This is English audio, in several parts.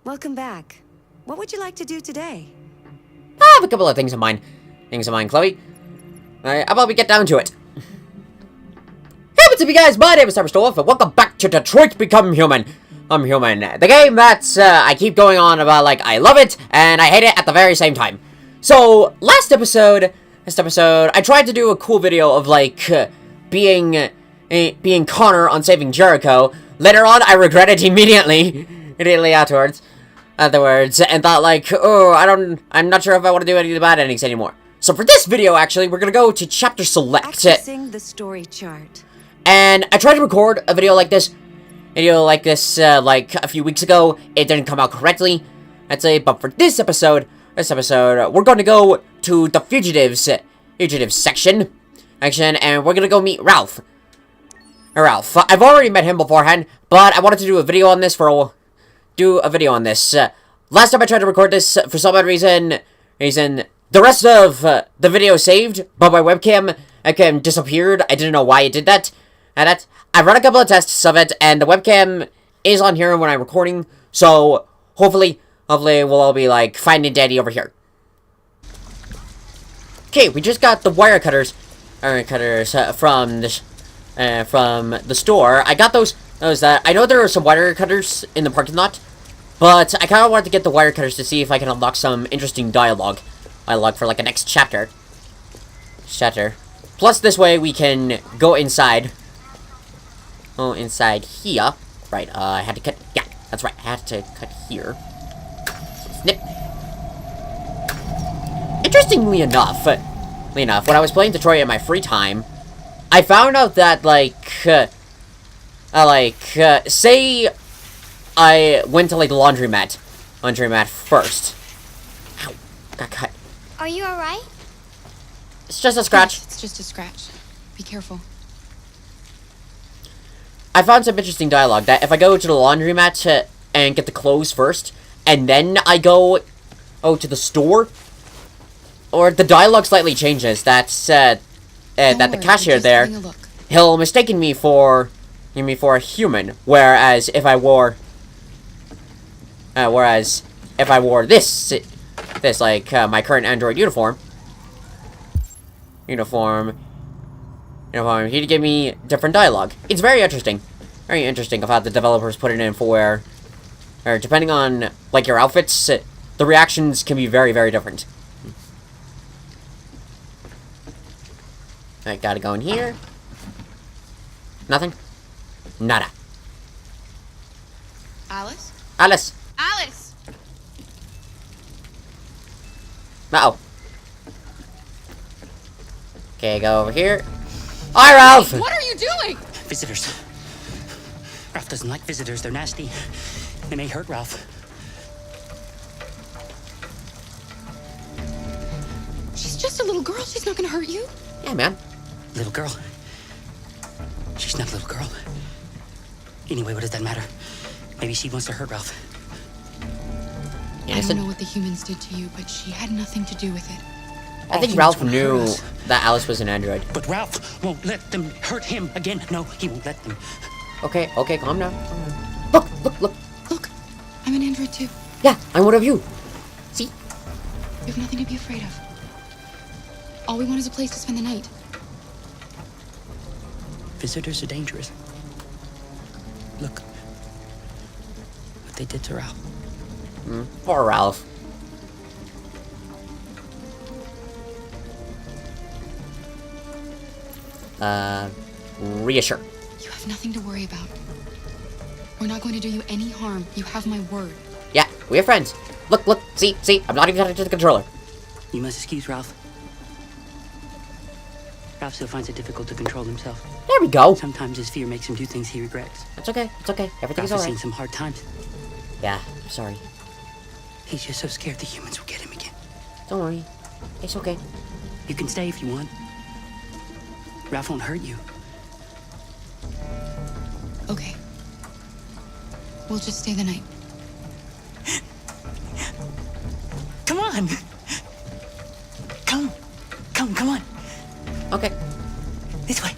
Welcome back. What would you like to do today? I have a couple of things in mind. Chloe. How about we get down to it? Hey, what's up, you guys? My name is CyberLife, and welcome back to Detroit Become Human. I'm Human. The game that's, I keep going on about, like, I love it, and I hate it at the very same time. So, last episode, I tried to do a cool video of, like, being Connor on saving Jericho. Later on, I regret it immediately afterwards, and thought, like, oh, I'm not sure if I want to do any of the bad endings anymore. So for this video, actually, we're gonna go to chapter select. Accessing the story chart. And I tried to record a video like this, like a few weeks ago. It didn't come out correctly, I'd say. But for this episode, we're going to go to the fugitives section, and we're gonna go meet Ralph. I've already met him beforehand, but I wanted to do a video on this Last time I tried to record this, for some odd reason, the rest of the video saved, but my webcam disappeared. I didn't know why it did that. I run a couple of tests of it, and the webcam is on here when I'm recording, so hopefully we'll all be, like, finding Daddy over here. Okay, we just got the wire cutters from the store. I got those, I know there are some wire cutters in the parking lot, but I kind of wanted to get the wire cutters to see if I can unlock some interesting dialogue for, like, a next chapter. Plus, this way we can go inside. Oh, inside here. Right, I had to cut, yeah, that's right, I had to cut here. Snip. Interestingly enough, when I was playing Detroit in my free time, I found out that, say I went to, like, the laundromat first. Ow, got cut. Are you alright? It's just a scratch. Yes, it's just a scratch. Be careful. I found some interesting dialogue that if I go to the laundromat and get the clothes first, and then I go to the store, or the dialogue slightly changes. That the cashier there, he'll mistake me for a human, whereas if I wore this like my current Android uniform, he'd give me different dialogue. It's very interesting of how the developers put it in for or depending on, like, your outfits, the reactions can be very, very different. I gotta go in here. Nothing? Nada. Alice? Alice! Alice! Uh-oh. Okay, go over here. Hi, Ralph! What are you doing? Visitors. Ralph doesn't like visitors. They're nasty. They may hurt Ralph. She's just a little girl. She's not gonna hurt you. Yeah, man. Little girl. She's not a little girl. Anyway, what does that matter? Maybe she wants to hurt Ralph. I don't know what the humans did to you, but she had nothing to do with it. I think Ralph knew that Alice was an android. But Ralph won't let them hurt him again. No, he won't let them. Okay, calm down. Look! Look, I'm an android too. Yeah, I'm one of you. See? You have nothing to be afraid of. All we want is a place to spend the night. Visitors are dangerous. Look what they did to Ralph. Poor Ralph. Reassure. You have nothing to worry about. We're not going to do you any harm. You have my word. Yeah, we're friends. Look, see, I'm not even connected to the controller. You must excuse Ralph. Ralph still finds it difficult to control himself. There we go. Sometimes his fear makes him do things he regrets. It's okay. Everything's Ralph has alright. seen some hard times. Yeah, I'm sorry. He's just so scared the humans will get him again. Don't worry. It's okay. You can stay if you want. Ralph won't hurt you. Okay. We'll just stay the night. Come on! Come on! Okay. This way.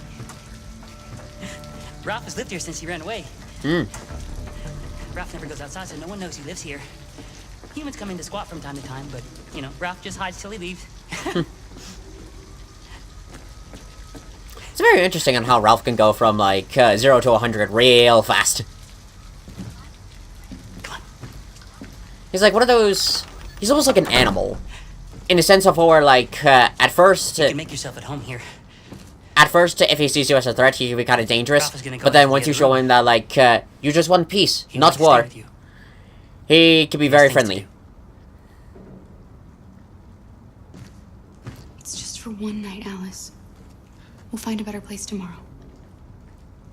Ralph has lived here since he ran away. Hmm. Ralph Ralph never goes outside, so no one knows he lives here. Humans come in to squat from time to time, but, you know, Ralph just hides till he leaves. It's very interesting on how Ralph can go from, like, 0 to 100 real fast. Come on. He's like one of those... He's almost like an animal. In the sense of where, like, at first... You can make yourself at home here. At first, if he sees you as a threat, he can be kind of dangerous. Ralph is gonna go But then into once the you other show room. him that, like, you just want peace, He not wants to stay war, with you. he can be very Things to friendly. do. It's just for one night, Alice. We'll find a better place tomorrow.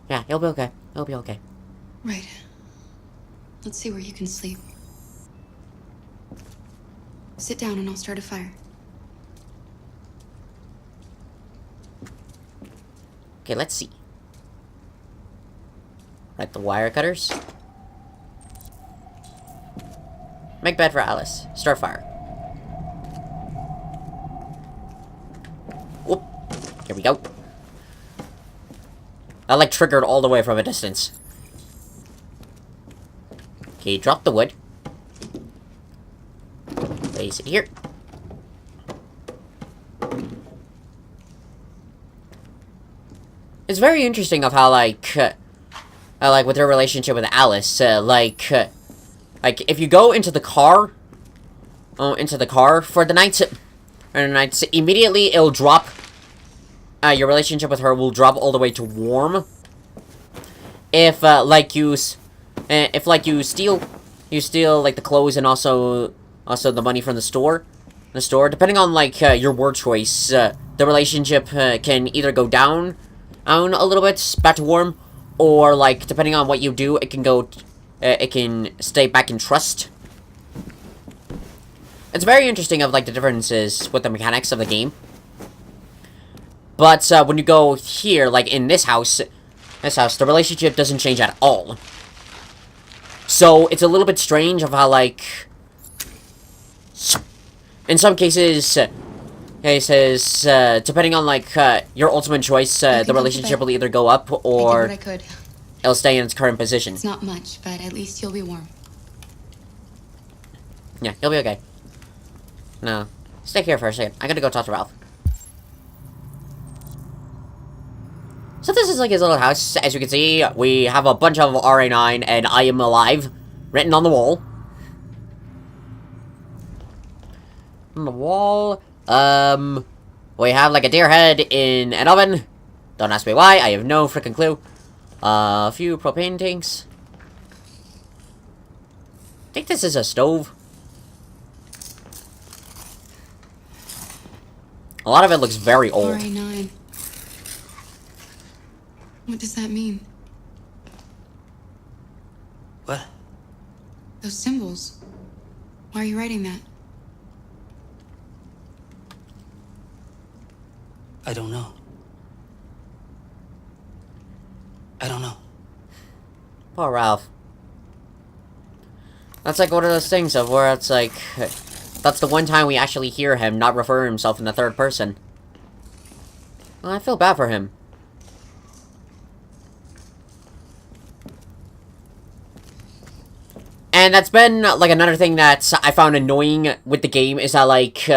Yeah, he'll be okay. He'll be okay. Right. Let's see where you can sleep. Sit down and I'll start a fire. Okay, let's see. Right, the wire cutters. Make bed for Alice. Start fire. Whoop. Here we go. That, like, triggered all the way from a distance. Okay, drop the wood. Place it here. It's very interesting of how, like, with their relationship with Alice, like, if you go into the car, for the night, immediately it'll drop, your relationship with her will drop all the way to warm. If, you steal, like, the clothes and also the money from the store, depending on, like, your word choice, the relationship, can either go down a little bit, back to warm, or, like, depending on what you do, it can go, it can stay back in trust. It's very interesting of, like, the differences with the mechanics of the game. But, when you go here, like, in this house, the relationship doesn't change at all. So, it's a little bit strange of how, like, in some cases, depending on, like, your ultimate choice, the relationship will either go up I did or what I could. it'll stay in its current position. It's not much, but at least you'll be warm. Yeah, he'll be okay. No. Stay here for a second. I gotta go talk to Ralph. So this is like his little house. As you can see, we have a bunch of RA9 and I am alive written on the wall. On the wall, we have like a deer head in an oven. Don't ask me why, I have no freaking clue. A few propane tanks. I think this is a stove. A lot of it looks very old. RA9. What does that mean? What? Those symbols. Why are you writing that? I don't know. I don't know. Poor Ralph. That's like one of those things of where it's like... That's the one time we actually hear him not refer to himself in the third person. Well, I feel bad for him. And that's been, like, another thing that I found annoying with the game is that, like,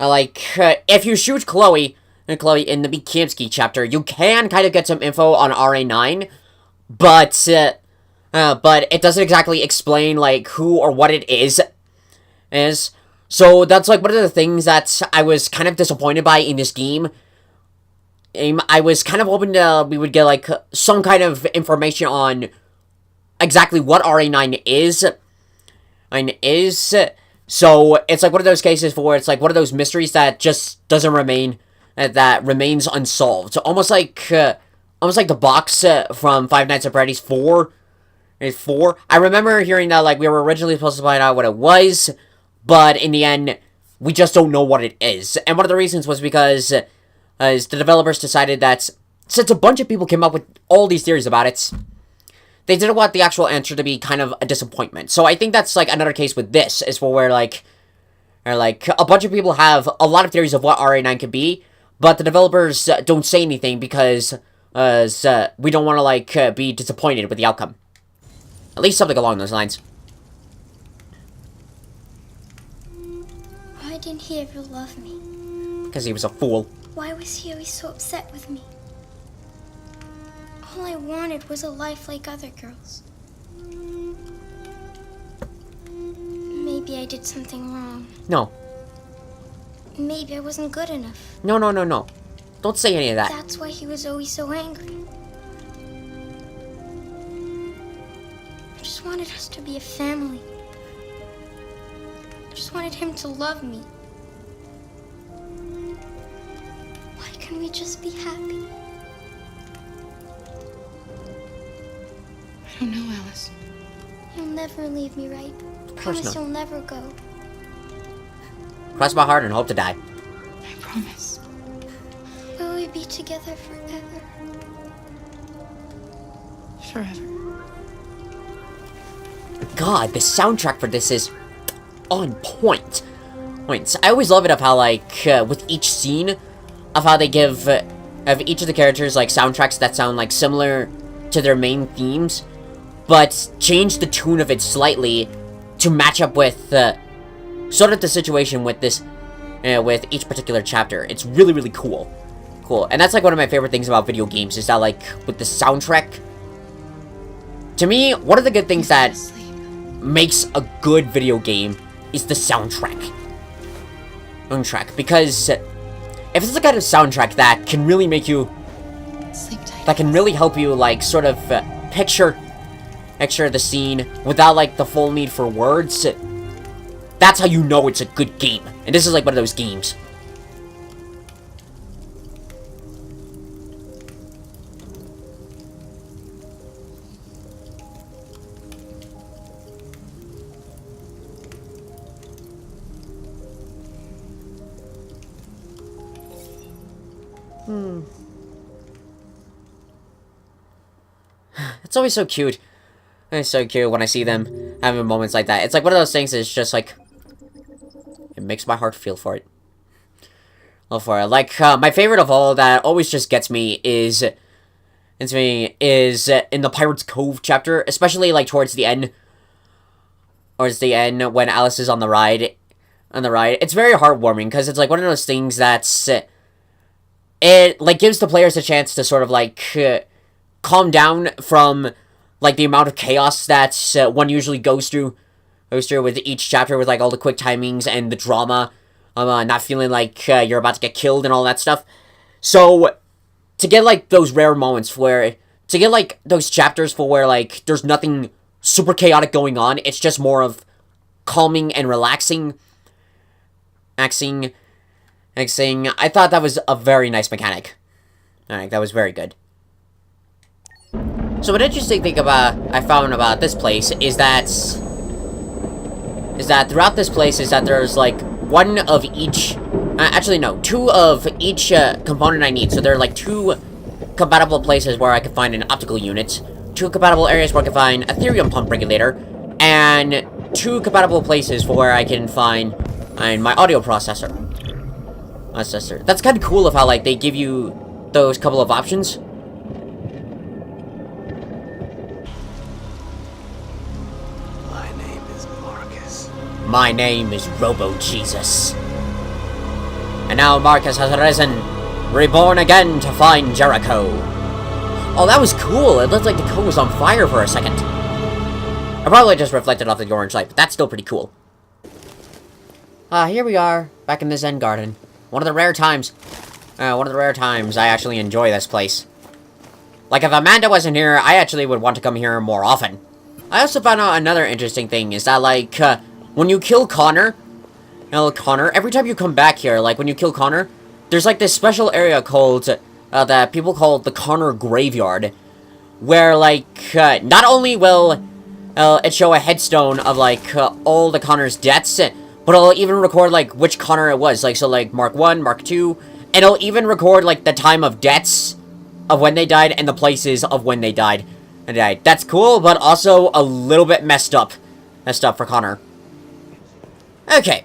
if you shoot Chloe in the Meet Kamsky chapter, you can kind of get some info on RA9, but it doesn't exactly explain, like, who or what it is. So that's, like, one of the things that I was kind of disappointed by in this game. I was kind of hoping we would get, like, some kind of information on exactly what RA9 is. So, it's like one of those cases where it's like one of those mysteries that just doesn't remain, that remains unsolved. So, almost like the box from Five Nights at Freddy's 4. I remember hearing that, like, we were originally supposed to find out what it was, but in the end, we just don't know what it is. And one of the reasons was because the developers decided that since a bunch of people came up with all these theories about it, they didn't want the actual answer to be kind of a disappointment. So I think that's, like, another case with this, is where a bunch of people have a lot of theories of what RA9 could be, but the developers don't say anything because we don't want to, like, be disappointed with the outcome. At least something along those lines. Why didn't he ever love me? Because he was a fool. Why was he always so upset with me? All I wanted was a life like other girls. Maybe I did something wrong. No. Maybe I wasn't good enough. No, no, no, no. Don't say any of that. That's why he was always so angry. I just wanted us to be a family. I just wanted him to love me. Why can't we just be happy? I don't know, Alice. You'll never leave me, right? course Promise not. you'll never go. Cross my heart and hope to die. I promise. Will we be together forever? Forever. God, the soundtrack for this is on point. I always love it of how, like, with each scene, of how they give, of each of the characters, like, soundtracks that sound, like, similar to their main themes, but change the tune of it slightly to match up with, sort of the situation with this, with each particular chapter. It's really, really cool. Cool. And that's, like, one of my favorite things about video games, is that, like, with the soundtrack, to me, one of the good things that makes a good video game is the soundtrack. Because if it's the kind of soundtrack that can really make you, Sleep tight. that can really help you, like, sort of picture the scene without, like, the full need for words, that's how you know it's a good game. And this is, like, one of those games. It's always so cute. It's so cute when I see them having moments like that. It's like one of those things that's just like, it makes my heart feel for it. Like, my favorite of all that always just gets me is in the Pirate's Cove chapter, especially like towards the end when Alice is on the ride. It's very heartwarming because it's like one of those things that's, it like gives the players a chance to sort of like calm down from like the amount of chaos that one usually goes through with each chapter, with like all the quick timings and the drama, not feeling like you're about to get killed and all that stuff. So to get like those rare moments to get like those chapters for where like there's nothing super chaotic going on, it's just more of calming and relaxing. I thought that was a very nice mechanic. Alright, that was very good. So an interesting thing I found about this place is that throughout this place is that there's like one of each, actually no, two of each component I need. So there are like two compatible places where I can find an optical unit, two compatible areas where I can find a Therium pump regulator, and two compatible places for where I can find my audio processor. That's kind of cool of how like they give you those couple of options. My name is Robo-Jesus. And now Marcus has risen, reborn again to find Jericho. Oh, that was cool. It looked like the cone was on fire for a second. I probably just reflected off the orange light, but that's still pretty cool. Here we are, back in the Zen Garden. One of the rare times I actually enjoy this place. Like, if Amanda wasn't here, I actually would want to come here more often. I also found out another interesting thing, is that, like, when you kill Connor, every time you come back here, like, when you kill Connor, there's, like, this special area called, that people call the Connor Graveyard, where, like, not only will, it show a headstone of, like, all the Connor's deaths, but it'll even record, like, which Connor it was, like, so, like, Mark 1, Mark 2, and it'll even record, like, the time of deaths of when they died and the places of when they died. That's cool, but also a little bit messed up for Connor. Okay,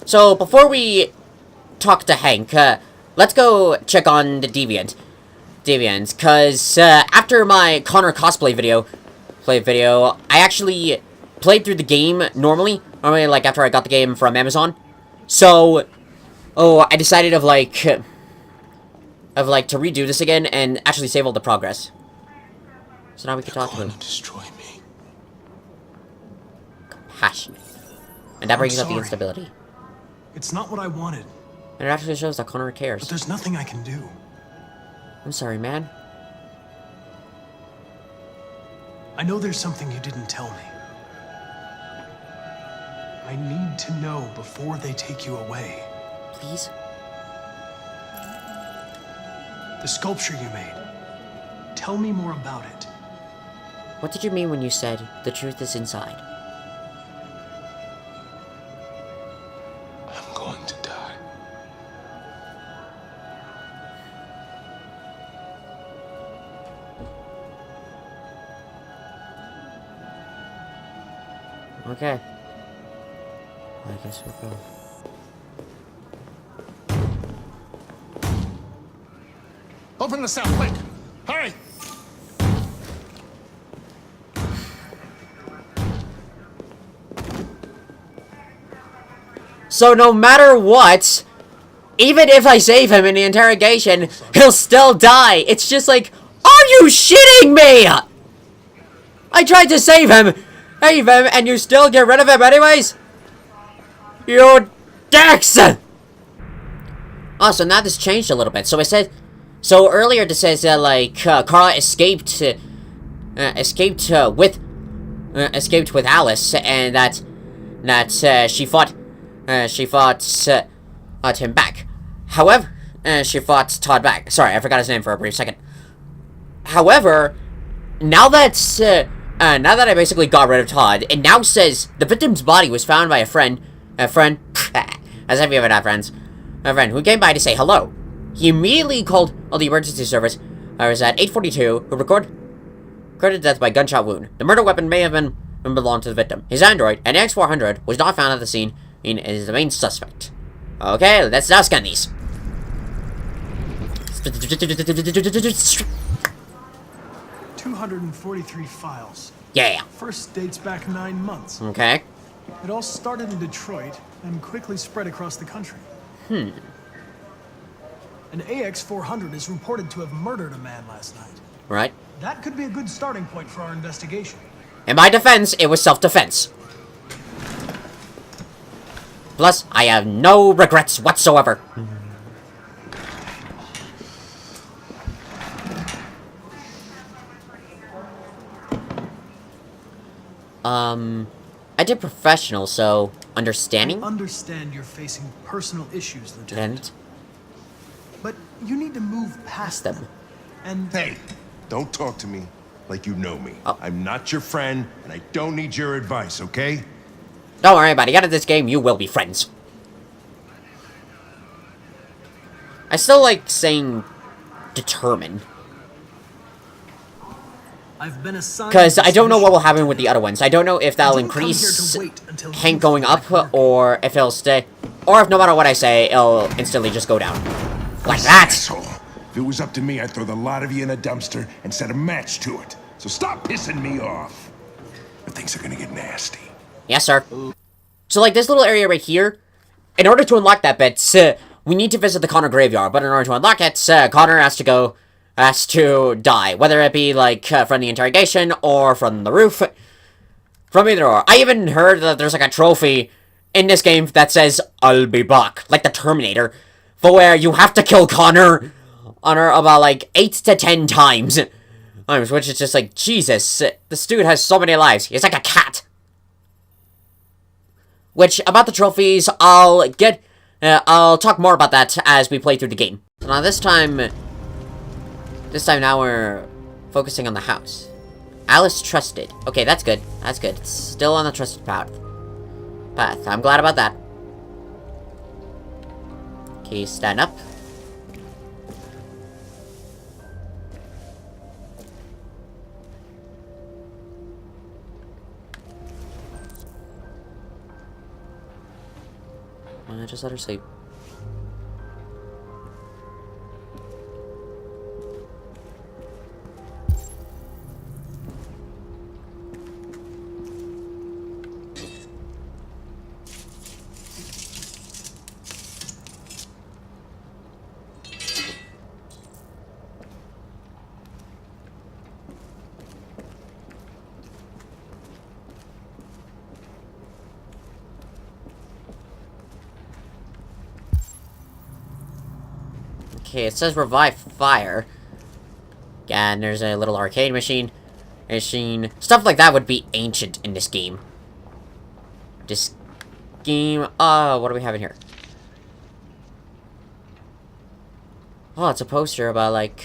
so before we talk to Hank, let's go check on the Deviants, because after my Connor cosplay video, play a video. I actually played through the game normally, like after I got the game from Amazon. So, I decided to redo this again and actually save all the progress. So now we can talk to him. Destroy me. Compassionate. And that brings up the instability. It's not what I wanted. And it actually shows that Connor But cares. there's nothing I can do. I'm sorry, man. I know there's something you didn't tell me. I need to know before they take you away. Please? The sculpture you made. Tell me more about it. What did you mean when you said the truth is inside? I'm going to die. Okay. I guess we'll go. Open the cell, quick! Hurry! So no matter what, even if I save him in the interrogation, he'll still die. It's just like, are you shitting me? I tried to save him, and you still get rid of him anyways? You dicks! Oh, so now this changed a little bit. So it said, so earlier this says Carla escaped with Alice, and that she fought him back. However, she fought Todd back. Sorry, I forgot his name for a brief second. However, now that I basically got rid of Todd, it now says the victim's body was found by a friend, as if you ever had friends, a friend who came by to say hello. He immediately called the emergency service. I was at 8:42, who recorded death by gunshot wound. The murder weapon may have belonged to the victim. His Android, an X400, was not found at the scene and is the main suspect. Okay, let's now scan these. 243 files. Yeah. First dates back 9 months. Okay. It all started in Detroit and quickly spread across the country. An AX-400 is reported to have murdered a man last night. Right. That could be a good starting point for our investigation. In my defense, it was self-defense. Plus, I have no regrets whatsoever. I did professional, so understanding? I understand you're facing personal issues, Lieutenant. But you need to move past them. And Hey, don't talk to me like you know me. Oh. I'm not your friend, and I don't need your advice, okay? Don't worry about it. Out of this game, you will be friends. I still like saying determined. I've been assigned Because I don't know what will mission. happen with the other ones. I don't know if that'll Don't come here increase to wait until Hank you going feel up, like work. or if it'll stay, or if no matter what I say, it'll instantly just go down. Like that! Asshole. If it was up to me, I'd throw the lot of you in a dumpster and set a match to it. So stop pissing me off. Or things are gonna get nasty. Yes, sir. So, like, this little area right here, in order to unlock that bit, we need to visit the Connor graveyard, but in order to unlock it, Connor has to die, whether it be, like, from the interrogation, or from the roof, from either or. I even heard that there's, like, a trophy in this game that says, I'll be back, like the Terminator, for where you have to kill Connor about, like, 8 to 10 times. Which is just like, Jesus, this dude has so many lives. He's like a cat. Which, about the trophies, I'll talk more about that as we play through the game. So now this time now we're focusing on the house. Alice trusted. Okay, that's good. That's good. It's still on the trusted path. I'm glad about that. Okay, stand up. Just let her sleep. Okay, it says revive fire. Yeah, and there's a little arcade machine. Stuff like that would be ancient in this game. This game... Oh, what do we have in here? Oh, it's a poster about, like...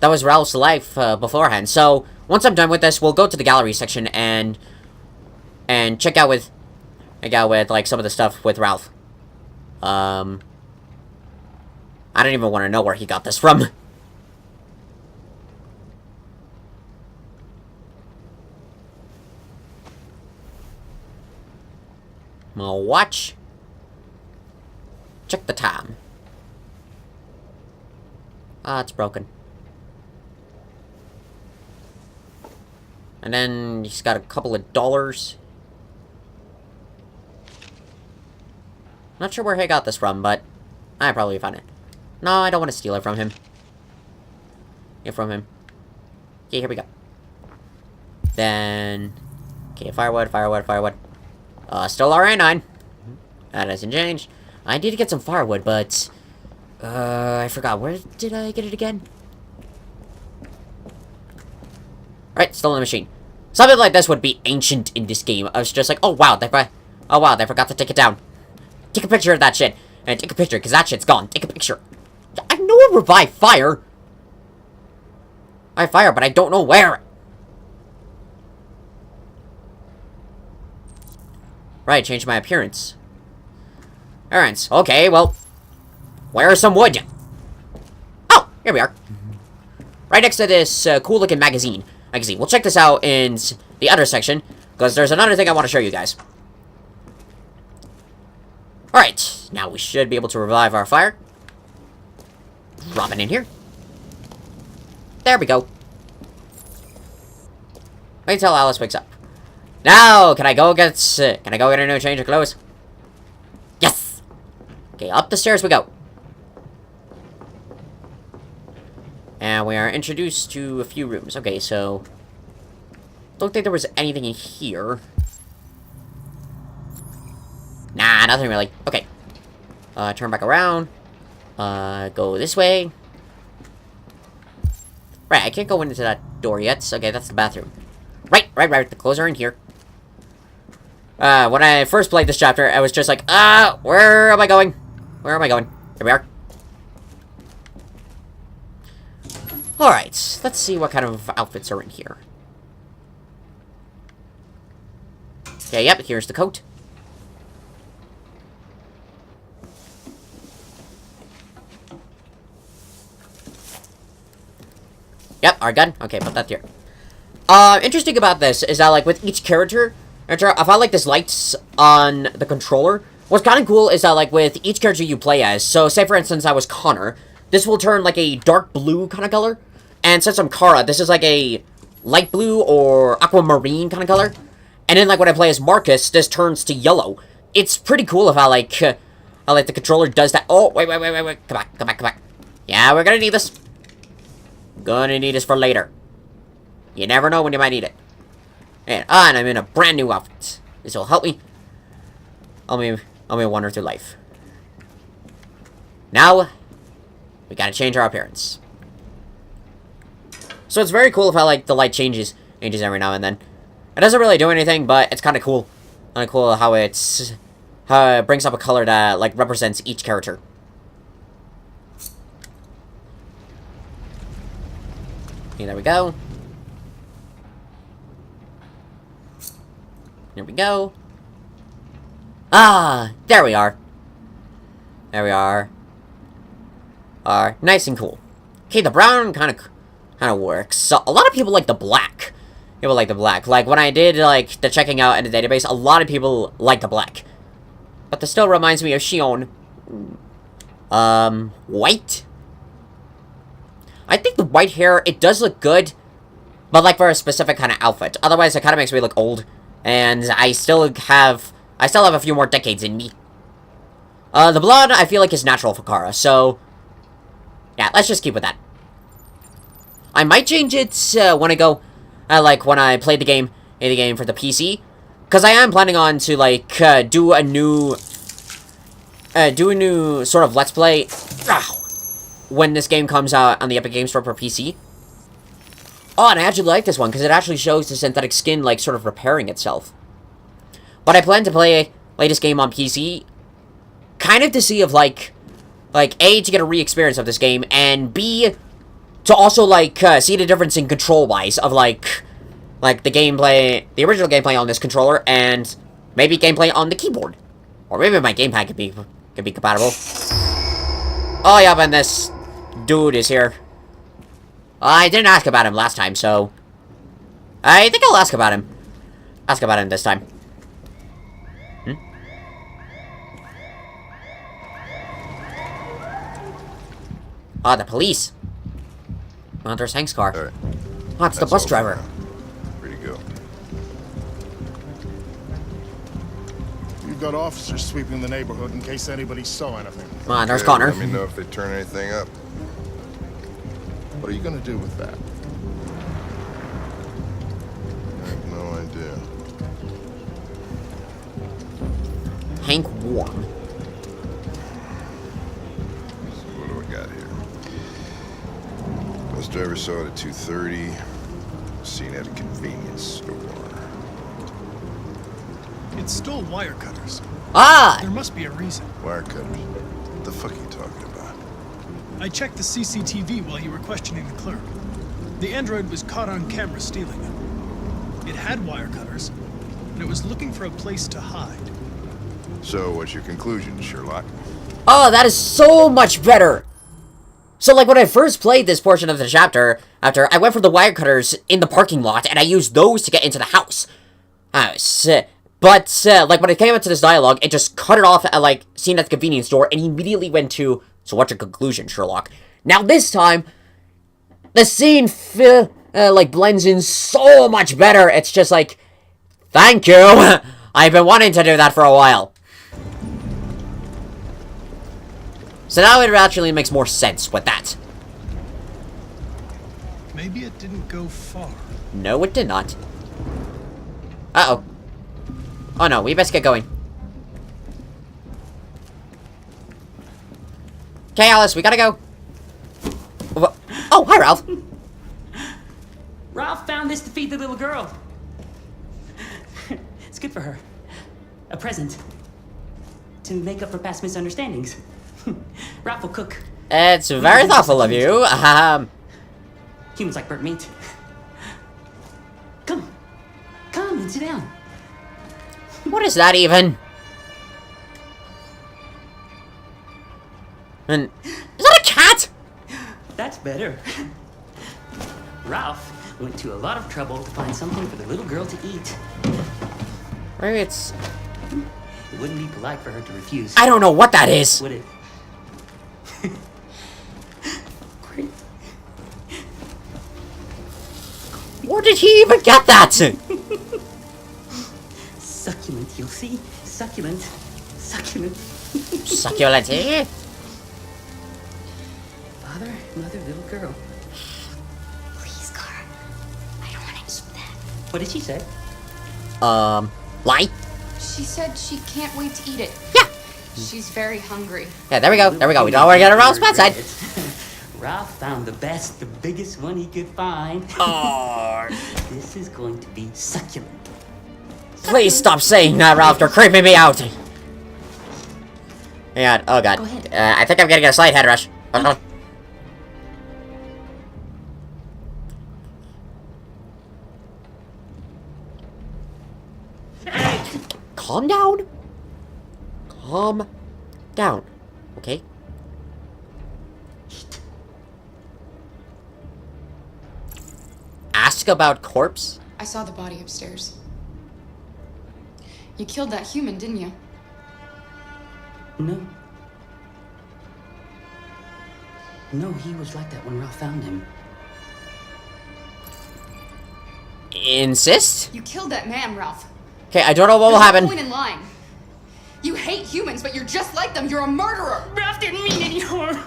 That was Ralph's life beforehand. So, once I'm done with this, we'll go to the gallery section and check out with... like, some of the stuff with Ralph. I don't even want to know where he got this from. My watch. Check the time. Ah, it's broken. And then he's got a couple of dollars. Not sure where he got this from, but I probably found it. No, I don't want to steal it from him. Get from him. Okay, here we go. Then... Okay, firewood. Still RA9. That hasn't changed. I need to get some firewood, but... I forgot. Where did I get it again? Right, still in the machine. Something like this would be ancient in this game. I was just like, oh wow, they forgot to take it down. Take a picture of that shit. And take a picture, because that shit's gone. Take a picture. I know I revive fire. I have fire, but I don't know where. Right, change my appearance. Alright, okay, well... Where's some wood? Oh, here we are. Right next to this cool-looking magazine. We'll check this out in the other section, because there's another thing I want to show you guys. Alright, now we should be able to revive our fire. Drop it in here. There we go. Wait until Alice wakes up. Now, can I go get a new change of clothes? Yes! Okay, up the stairs we go. And we are introduced to a few rooms. Okay, so... Don't think there was anything in here. Nah, nothing really. Okay. Turn back around. Go this way. Right, I can't go into that door yet. Okay, that's the bathroom. Right. The clothes are in here. When I first played this chapter, I was just like, where am I going? Here we are. Alright, let's see what kind of outfits are in here. Okay, yep, here's the coat. Yep, our gun. Okay, put that here. Interesting about this is that, like, with each character, I felt like this lights on the controller. What's kind of cool is that, like, with each character you play as, so say, for instance, I was Connor, this will turn, like, a dark blue kind of color, and since I'm Kara, this is, like, a light blue or aquamarine kind of color, and then, like, when I play as Marcus, this turns to yellow. It's pretty cool of how, like, the controller does that. Oh, wait, come back. Yeah, we're gonna need this. Gonna need this for later. You never know when you might need it. And I'm in a brand new outfit. This will help me. I'll be wander through life. Now, we gotta change our appearance. So it's very cool of how, like, the light changes every now and then. It doesn't really do anything, but it's kind of cool. Kind of cool how it brings up a color that, like, represents each character. Okay, there we go. There we go. Ah, there we are. Nice and cool. Okay, the brown kind of works. So a lot of people like the black. Like when I did like the checking out in the database, a lot of people like the black. But this still reminds me of Shion. White. I think the white hair, it does look good, but like for a specific kind of outfit. Otherwise, it kind of makes me look old, and I still have a few more decades in me. The blonde, I feel like is natural for Kara, so yeah, let's just keep with that. I might change it when I go, like when I play the game for the PC, because I am planning on to like do a new sort of let's play. when this game comes out on the Epic Games Store for PC. Oh, and I actually like this one, because it actually shows the synthetic skin, like, sort of repairing itself. But I plan to play this game on PC, kind of to see if, like, A, to get a re-experience of this game, and B, to also, like, see the difference in control-wise of, like, the gameplay, the original gameplay on this controller, and maybe gameplay on the keyboard. Or maybe my gamepad could be compatible. Oh, yeah, and this dude is here. I didn't ask about him last time, so I think I'll ask about him. Ask about him this time. Ah, the police. Oh, there's Hank's car. All right. Oh, it's the bus driver. Ready to go. You've got officers sweeping the neighborhood in case anybody saw anything. Come on, there's Okay, Connor. Let me know if they turn anything up. What are you gonna do with that? I have no idea. Hank Warm. So what do we got here? Bus driver saw it at 2:30. Seen at a convenience store. It stole wire cutters. Ah! There must be a reason. Wire cutters. What the fuck are you talking about? I checked the CCTV while you were questioning the clerk. The android was caught on camera stealing them. It had wire cutters, and it was looking for a place to hide. So what's your conclusion, Sherlock? Oh, that is so much better! So, like, when I first played this portion of the chapter, I went for the wire cutters in the parking lot, and I used those to get into the house. But, like, when it came into this dialogue, it just cut it off at, like, seen at the convenience store, and immediately went to, so what's your conclusion, Sherlock? Now, this time, the scene, like, blends in so much better. It's just like, thank you! I've been wanting to do that for a while. So now it actually makes more sense with that. Maybe it didn't go far. No, it did not. Uh-oh. Oh no, we best get going. Okay, Alice, we gotta go. Oh, hi, Ralph. Ralph found this to feed the little girl. It's good for her. A present. To make up for past misunderstandings. Ralph will cook. It's very thoughtful of you. Humans like burnt meat. Come. Come and sit down. What is that even? And is that a cat? That's better. Ralph went to a lot of trouble to find something for the little girl to eat. Maybe it's... It wouldn't be polite for her to refuse. I don't know what that is. Would it? Great. Where did he even get that? Succulent, you'll see. Succulent. Succulent. Succulent, eh? Father, mother, little girl. Please, Carl. I don't want to eat that. What did she say? Lie? She said she can't wait to eat it. Yeah. She's very hungry. Yeah, there we go. There we go. We don't want to get around Ralph's side. Ralph found the best, the biggest one he could find. Oh. This is going to be succulent. Please stop saying that, Ralph. You're creeping me out. Yeah. Oh god. Go ahead. I think I'm getting a slight head rush. Calm down. Calm down. Okay? Ask about corpse? I saw the body upstairs. You killed that human, didn't you? No. No, he was like that when Ralph found him. Insist? You killed that man, Ralph. Okay, I don't know what will There's no happen. point in lying. You hate humans, but you're just like them. You're a murderer. Ralph didn't mean any harm.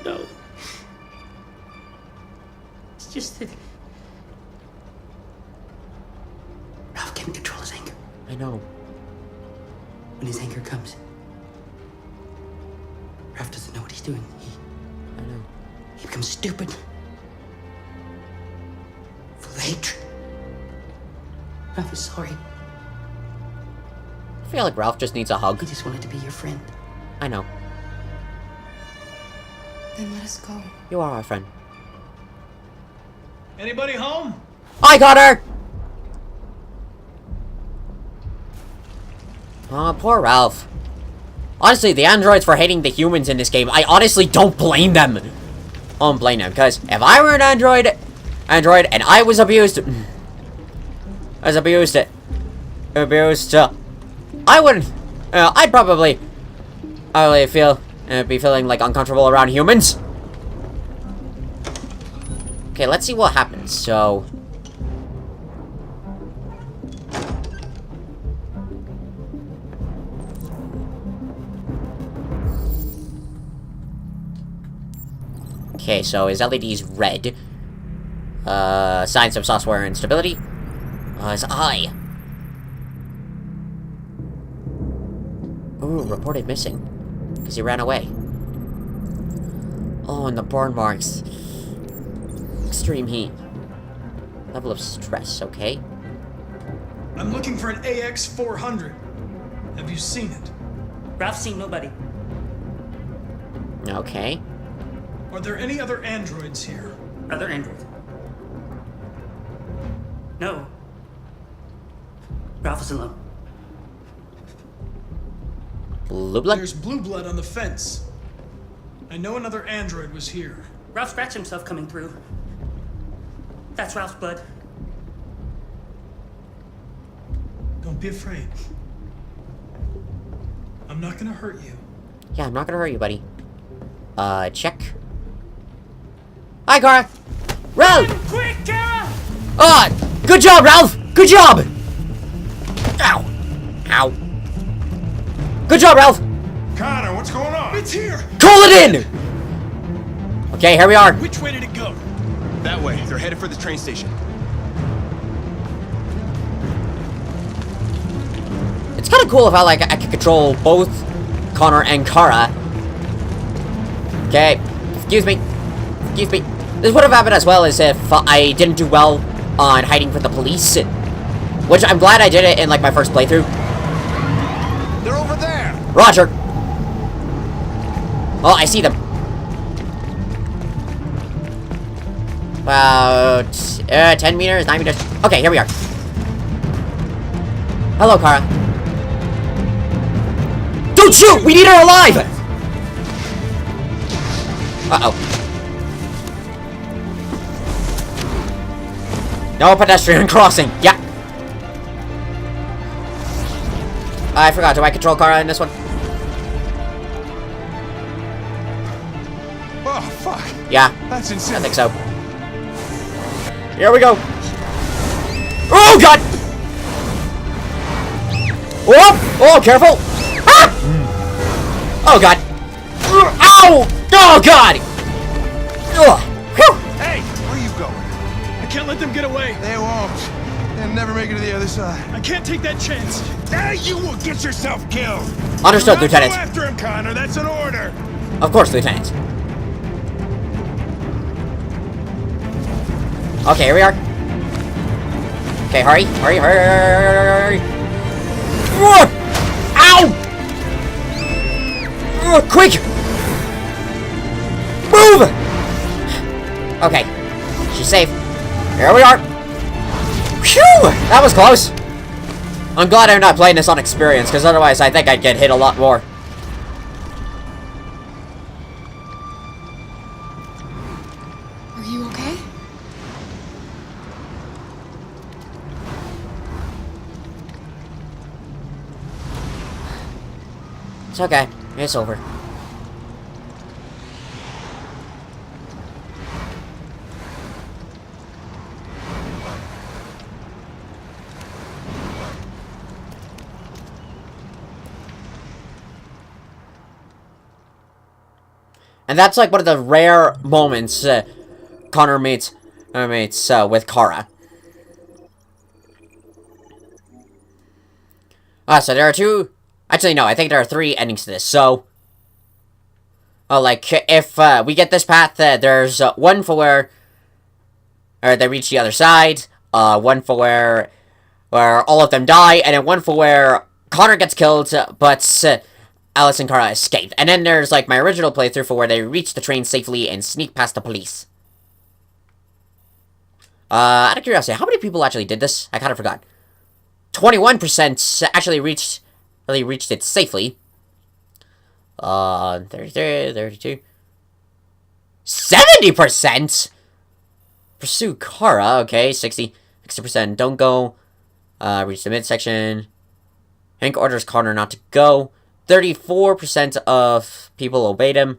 No. It's just that Ralph can't control his anger. I know. When his anger comes, Ralph doesn't know what he's doing. I know. He becomes stupid. Full of hatred. Ralph is sorry. I feel like Ralph just needs a hug. He just wanted to be your friend. I know. Then let us go. You are our friend. Anybody home? I got her! Oh, poor Ralph. Honestly, the androids for hating the humans in this game, I honestly don't blame them. I don't blame them, because if I were an android, and I was abused, I wouldn't, I'd probably be feeling like uncomfortable around humans. Okay, let's see what happens. So, okay, so his LED's red. Signs of software instability. His eye. Ooh, reported missing. Because he ran away. Oh, and the burn marks. Extreme heat. Level of stress, okay. I'm looking for an AX-400. Have you seen it? Ralph's seen nobody. Okay. Are there any other androids here? Other androids? No. Ralph is alone. Blue blood? There's blue blood on the fence. I know another android was here. Ralph scratched himself coming through. That's Ralph's blood. Don't be afraid. I'm not gonna hurt you. Yeah, I'm not gonna hurt you, buddy. Check. Hi, Kara! Ralph! Quick, Kara! Good job, Ralph! Good job! Ow! Ow. Good job, Ralph! Connor, what's going on? It's here! Call it in! Okay, here we are. Which way did it go? That way. They're headed for the train station. It's kind of cool if I could control both Connor and Kara. Okay, excuse me. Excuse me. This would have happened as well as if I didn't do well on hiding from the police. Which I'm glad I did it in, like, my first playthrough. They're over there! Roger. Oh, I see them. About 10 meters, 9 meters. Okay, here we are. Hello, Kara. Don't shoot! We need her alive! Uh-oh. No pedestrian crossing. Yeah. I forgot. Do I control Kara in this one? Oh, fuck. Yeah. That's I insane. think so. Here we go. Oh, God! Oh, oh, careful! Ah! Oh, God. Ow! Oh, God! Ugh. Hey, where are you going? I can't let them get away. They won't. They'll never make it to the other side. I can't take that chance. Now you will get yourself killed. Understood, Do not Lieutenant. Go after him, Connor. That's an order. Of course, Lieutenant. Okay, here we are. Okay, hurry, hurry, hurry, hurry, hurry. Ow! Quick! Move! Okay, she's safe. Here we are. Phew! That was close. I'm glad I'm not playing this on experience, because otherwise I think I'd get hit a lot more. Are you okay? It's okay. It's over. And that's like one of the rare moments Connor meets with Kara. So there are two... Actually, no, I think there are 3 endings to this, so... like, if we get this path, there's one for where they reach the other side, one for where all of them die, and then one for where Connor gets killed, but Alice and Kara escaped. And then there's, like, my original playthrough for where they reach the train safely and sneak past the police. Out of curiosity, how many people actually did this? I kind of forgot. 21% actually reached it safely. 33, 32. 70%? Pursue Kara, okay, 60% don't go. Reach the midsection. Hank orders Connor not to go. 34% of people obeyed him.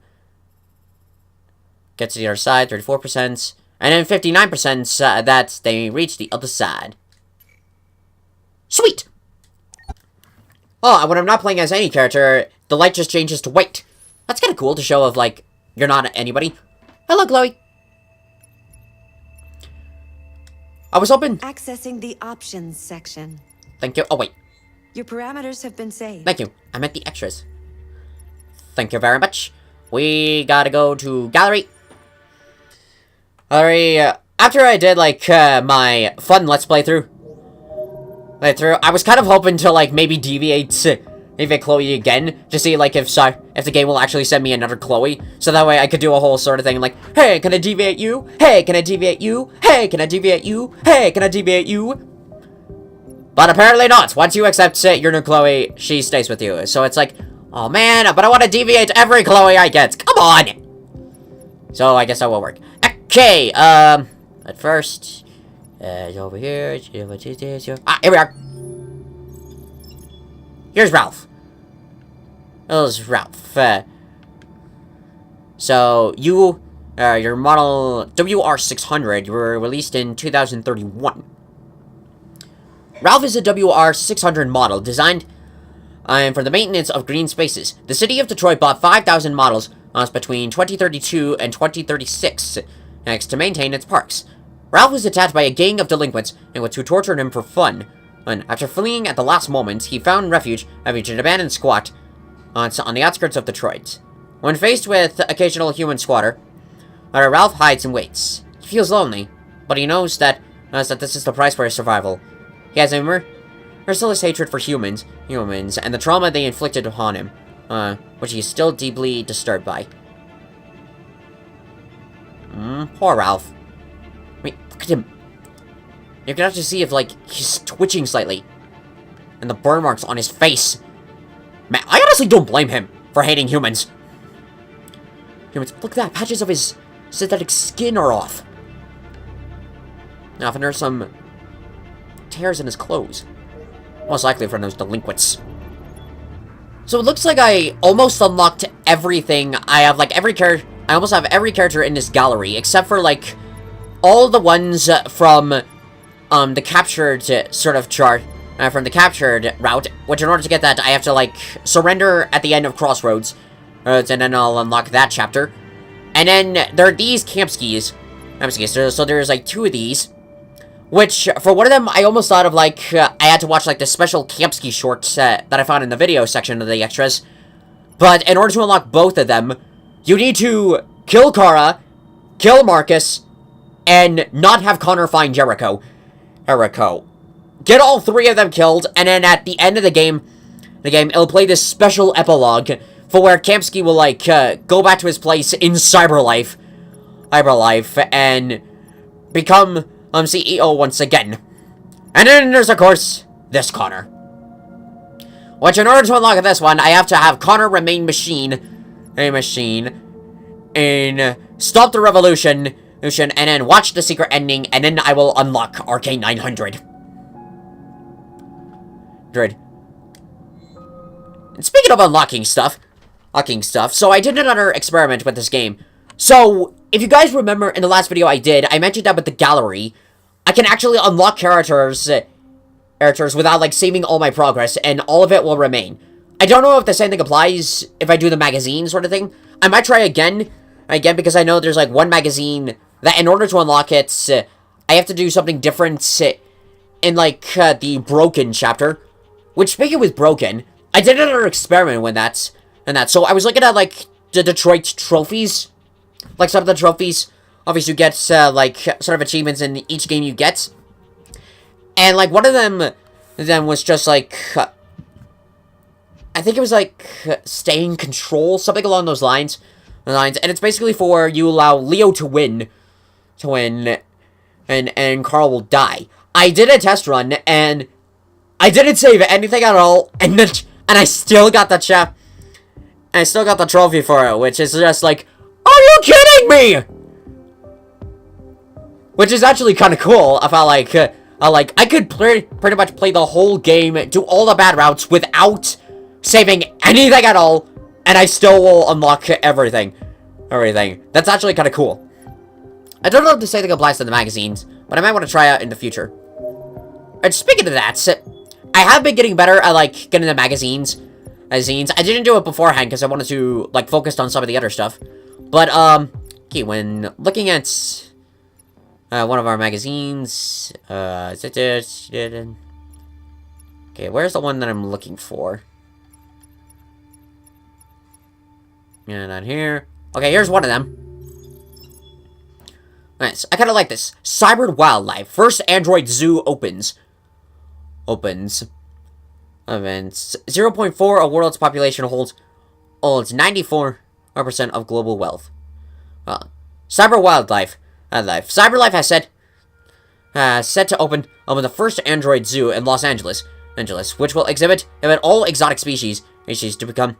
Get to the other side, 34%. And then 59% that they reach the other side. Sweet! Oh, and when I'm not playing as any character, the light just changes to white. That's kind of cool to show of, like, you're not anybody. Hello, Chloe. I was hoping... Accessing the options section. Thank you. Oh, wait. Your parameters have been saved. Thank you. I meant the extras. Thank you very much. We gotta go to gallery. After I did, like, my fun Let's Play through, I was kind of hoping to, like, maybe deviate Chloe again, to see, like, if the game will actually send me another Chloe, so that way I could do a whole sort of thing, like, hey, can I deviate you? Hey, can I deviate you? Hey, can I deviate you? Hey, can I deviate you? But apparently not. Once you accept your new Chloe, she stays with you. So it's like, oh man, but I want to deviate every Chloe I get. Come on! So I guess that will work. Okay, at first, over here. Ah, here we are. Here's Ralph. There's Ralph. So, you, your model WR600, you were released in 2031. Ralph is a WR600 model designed for the maintenance of green spaces. The city of Detroit bought 5,000 models between 2032 and 2036 next to maintain its parks. Ralph was attacked by a gang of delinquents and who tortured him for fun. And after fleeing at the last moment, he found refuge at an abandoned squat on the outskirts of Detroit. When faced with occasional human squatter, Ralph hides and waits. He feels lonely, but he knows that this is the price for his survival. He has a merciless hatred for humans, and the trauma they inflicted upon him, which he is still deeply disturbed by. Poor Ralph. I mean, look at him. You can actually see if, like, he's twitching slightly. And the burn marks on his face. Man, I honestly don't blame him for hating humans. Look at that. Patches of his synthetic skin are off. Now, if there's some tears in his clothes. Most likely from those delinquents. So it looks like I almost unlocked everything. I have, like, I almost have every character in this gallery, except for, like, all the ones from, the captured sort of chart, from the captured route, which in order to get that, I have to, like, surrender at the end of Crossroads, and then I'll unlock that chapter. And then there are these camp skis, so there's, like, 2 of these, which, for one of them, I almost thought of, like, I had to watch, like, the special camp ski shorts that I found in the video section of the extras. But in order to unlock both of them, you need to kill Kara, kill Marcus, and not have Connor find Jericho. Get all 3 of them killed, and then at the end of the game, it'll play this special epilogue for where Kamsky will, like, go back to his place in CyberLife, and become, CEO once again. And then there's, of course, this Connor. Which, in order to unlock this one, I have to have Connor remain a machine, and stop the revolution, and then watch the secret ending, and then I will unlock RK900. Dread. And speaking of unlocking stuff, so I did another experiment with this game. So, if you guys remember in the last video I did, I mentioned that with the gallery, I can actually unlock characters without, like, saving all my progress, and all of it will remain. I don't know if the same thing applies if I do the magazine sort of thing. I might try again, because I know there's, like, one magazine that in order to unlock it, I have to do something different in, like, the Broken chapter. Which, speaking with Broken, I did another experiment with that, so I was looking at, like, the Detroit trophies. Like, some of the trophies, obviously you get, like, sort of achievements in each game you get. And, like, one of them was just, like, I think it was, like, stay in control, something along those lines. And it's basically for you allow Leo to win, and Carl will die. I did a test run, and I didn't save anything at all, and I still got the I still got the trophy for it, which is just like, are you kidding me? Which is actually kind of cool. I felt like, I could pretty much play the whole game, do all the bad routes without saving anything at all, and I still will unlock everything. That's actually kind of cool. I don't know if the same thing applies to the magazines, but I might want to try out in the future. And speaking of that, I have been getting better at, like, getting the magazines. I didn't do it beforehand because I wanted to, like, focus on some of the other stuff. But, okay, when looking at one of our magazines, okay, where's the one that I'm looking for? Yeah, not here. Okay, here's one of them. Nice. I kind of like this. CyberLife. First Android Zoo opens. Events. 0.4 of world's population holds 94% of global wealth. CyberLife. CyberLife has set to open the first Android Zoo in Los Angeles, which will exhibit all exotic species to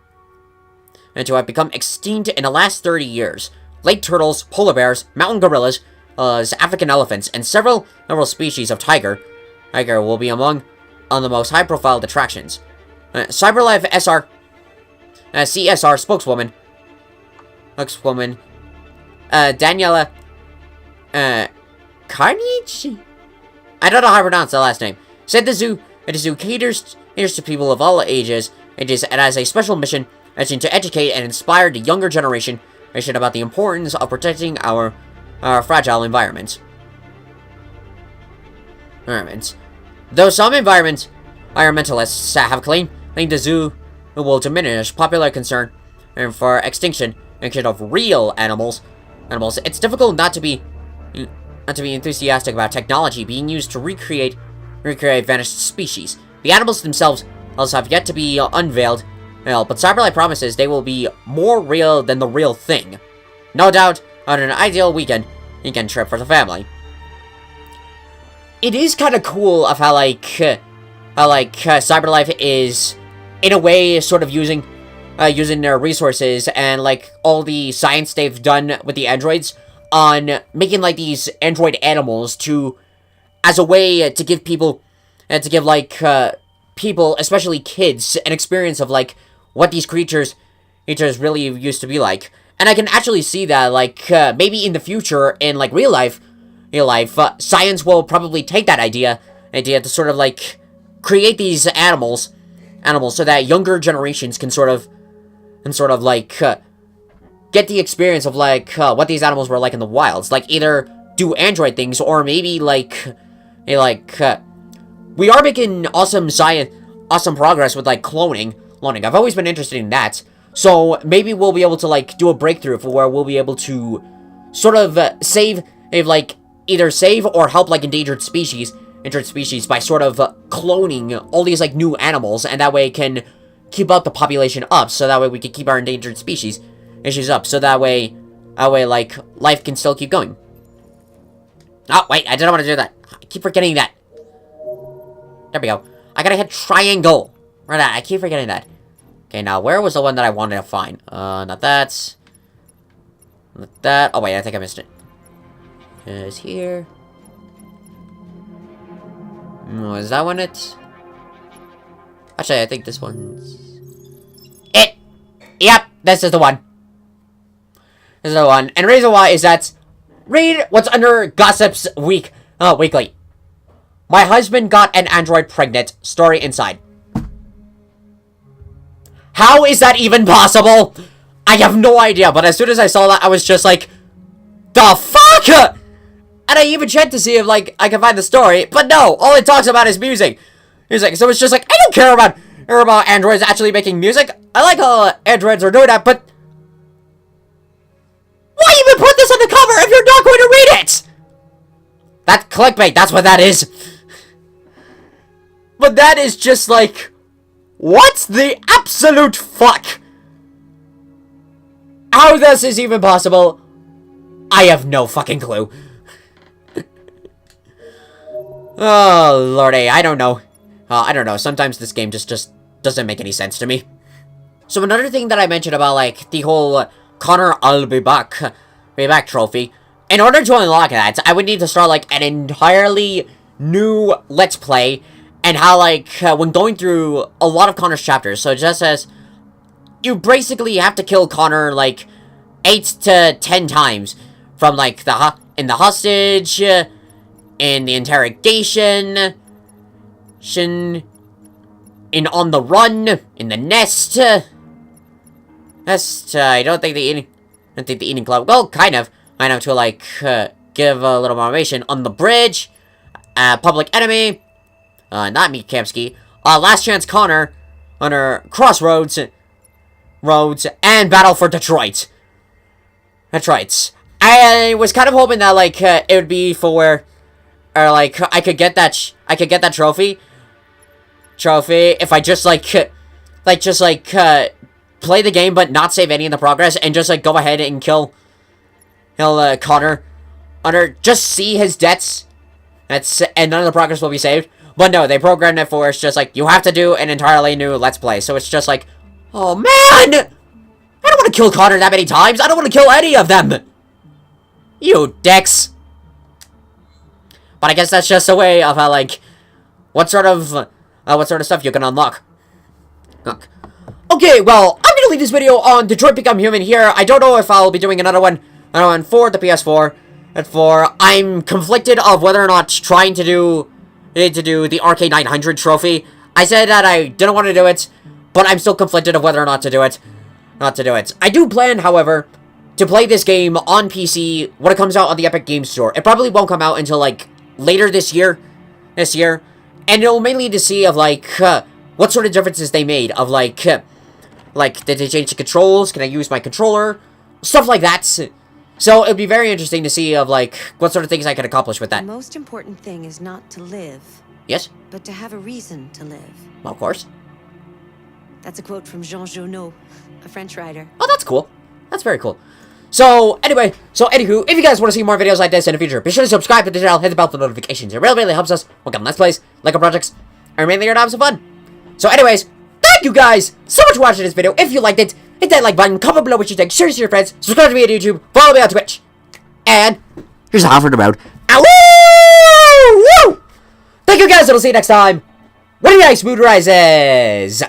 have become extinct in the last 30 years. Lake turtles, polar bears, mountain gorillas, African elephants, and several species of tiger will be among the most high-profile attractions. CyberLife CSR spokeswoman Daniela Carnage? I don't know how to pronounce the last name. Said the zoo caters to people of all ages. It has a special mission to educate and inspire the younger generation about the importance of protecting our fragile environments. Though some environmentalists have claimed the zoo will diminish popular concern for extinction of real animals, it's difficult not to be enthusiastic about technology being used to recreate vanished species. The animals themselves also have yet to be unveiled, but CyberLife promises they will be more real than the real thing. No doubt on an ideal weekend trip for the family. It is kind of cool of how CyberLife is, in a way, sort of using their resources and, like, all the science they've done with the androids on making, like, these android animals as a way to give people, people, especially kids, an experience of, like, what these creatures really used to be like. And I can actually see that, like, maybe in the future, in, like, real life, science will probably take that idea to sort of, like, create these animals so that younger generations can sort of, like, get the experience of, like, what these animals were like in the wilds. Like, either do android things, or maybe, like, we are making awesome progress with, like, cloning. I've always been interested in that. So, maybe we'll be able to, like, do a breakthrough for where we'll be able to sort of either save or help, like, endangered species by sort of cloning all these, like, new animals, and that way it can keep up the population up, so that way we can keep our endangered species up, so that way, like, life can still keep going. Oh, wait, I didn't want to do that. I keep forgetting that. There we go. I gotta hit triangle. Right, I keep forgetting that. Okay, now, where was the one that I wanted to find? Not that. Not that. Oh, wait, I think I missed it. It's here. Is that one it? Actually, I think this one's it. Yep, this is the one. This is the one. And the reason why is that, read what's under Gossip's Weekly. My husband got an android pregnant. Story inside. How is that even possible? I have no idea, but as soon as I saw that, I was just like, the fuck? And I even checked to see if, like, I can find the story, but no, all it talks about is music. So it's just like, I don't care about androids actually making music. I like how androids are doing that, but Why even put this on the cover if you're not going to read it? That's clickbait, that's what that is. But that is just like, what the absolute fuck? How this is even possible, I have no fucking clue. Oh, lordy, I don't know. I don't know, sometimes this game just doesn't make any sense to me. So another thing that I mentioned about, like, the whole Connor I'll be back trophy, in order to unlock that, I would need to start, like, an entirely new Let's Play, and how, like, when going through a lot of Connor's chapters, so it just says, you basically have to kill Connor, like, 8 to 10 times, from, like, in the hostage, in the interrogation, in On the Run, in the Nest, I don't think the eating club, well, kind of, to, like, give a little more information, on the bridge, Public Enemy, not Meat Kamsky, Last Chance Connor, under Crossroads, and Battle for Detroit. I was kind of hoping that, like, it would be for, or, like, I could get that trophy if I just, play the game but not save any in the progress, and just, like, go ahead and kill Connor, just see his debts, and none of the progress will be saved. But no, they programmed it for, it's just like, you have to do an entirely new Let's Play, so it's just like, oh man! I don't want to kill Connor that many times, I don't want to kill any of them! You dicks! But I guess that's just a way of how, like, what sort of stuff you can unlock. Okay, well, I'm gonna leave this video on Detroit Become Human here. I don't know if I'll be doing another one for the PS4. I'm conflicted of whether or not trying to do the RK900 trophy. I said that I didn't want to do it, but I'm still conflicted of whether or not to do it. I do plan, however, to play this game on PC when it comes out on the Epic Games Store. It probably won't come out until, like, later this year. And it'll mainly to see of, like, what sort of differences they made of, like, did they change the controls? Can I use my controller? Stuff like that. So it'll be very interesting to see of, like, what sort of things I can accomplish with that. The most important thing is not to live. Yes? But to have a reason to live. Well, of course. That's a quote from Jean Genot, a French writer. Oh, that's cool. That's very cool. So, anywho, if you guys want to see more videos like this in the future, be sure to subscribe to the channel, hit the bell for notifications. It really helps us work on Let's Plays, like our projects, and mainly here to have some fun. So anyways, thank you guys so much for watching this video. If you liked it, hit that like button, comment below what you think, share it to your friends, subscribe to me on YouTube, follow me on Twitch, and here's a Halford about. Woo! Thank you guys, and I'll see you next time. What do you guys, Smooth Rises?